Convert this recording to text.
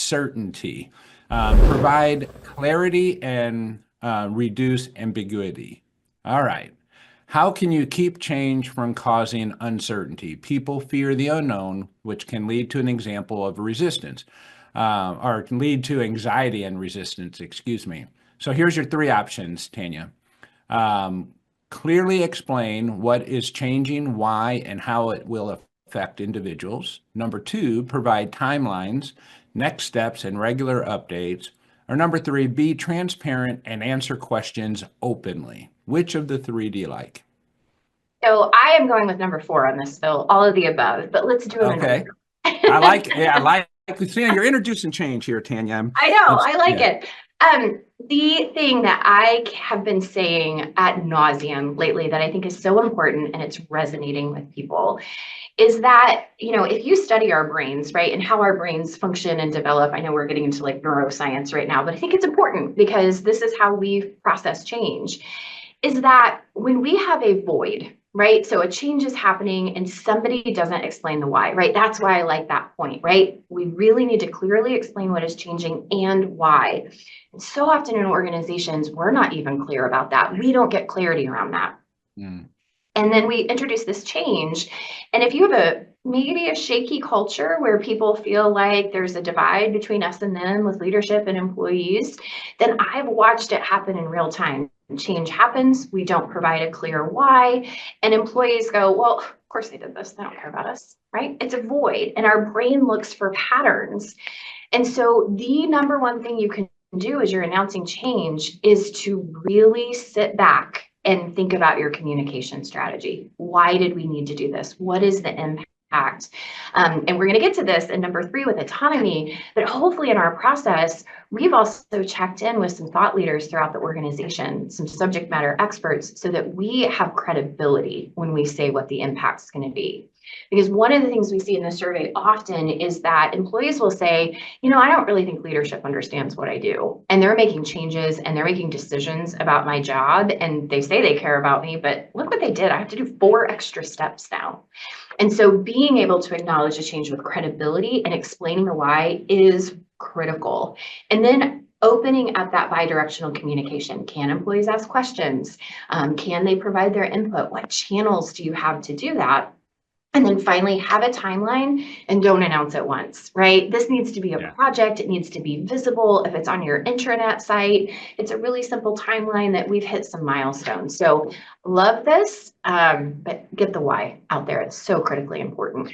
certainty, provide clarity, and reduce ambiguity. All right. How can you keep change from causing uncertainty? People fear the unknown, which can lead to an example of resistance, or can lead to anxiety and resistance, excuse me. So here's your three options, Tanya. Um, Clearly explain what is changing, why, and how it will affect individuals. Number two, provide timelines, next steps, and regular updates. Or number three, be transparent and answer questions openly. Which of the three do you like? So I am going with number four on this, Phil, all of the above, but let's do them in Okay. order. I like seeing you're introducing change here, Tanya. I know, It's, I like yeah. it. The thing that I have been saying ad nauseum lately that I think is so important and it's resonating with people is that, if you study our brains, right, and how our brains function and develop, I know we're getting into like neuroscience right now, but I think it's important because this is how we process change, is that when we have a void, right? So a change is happening and somebody doesn't explain the why, right? That's why I like that point, right? We really need to clearly explain what is changing and why. And so often in organizations, we're not even clear about that. We don't get clarity around that. Mm. And then we introduce this change. And if you have maybe a shaky culture where people feel like there's a divide between us and them with leadership and employees, then I've watched it happen in real time. Change happens, we don't provide a clear why, and employees go, well, of course they did this, they don't care about us, right? It's a void, and our brain looks for patterns. And so the number one thing you can do as you're announcing change is to really sit back and think about your communication strategy. Why did we need to do this? What is the impact? And we're going to get to this in number three with autonomy, but hopefully in our process, we've also checked in with some thought leaders throughout the organization, some subject matter experts, so that we have credibility when we say what the impact is going to be. Because one of the things we see in the survey often is that employees will say, I don't really think leadership understands what I do. And they're making changes and they're making decisions about my job. And they say they care about me, but look what they did. I have to do 4 extra steps now. And so being able to acknowledge a change with credibility and explaining the why is critical. And then opening up that bi-directional communication. Can employees ask questions? Can they provide their input? What channels do you have to do that? And then finally, have a timeline and don't announce it once, right? This needs to be a project. It needs to be visible. If it's on your intranet site, it's a really simple timeline that we've hit some milestones. So love this, but get the why out there. It's so critically important.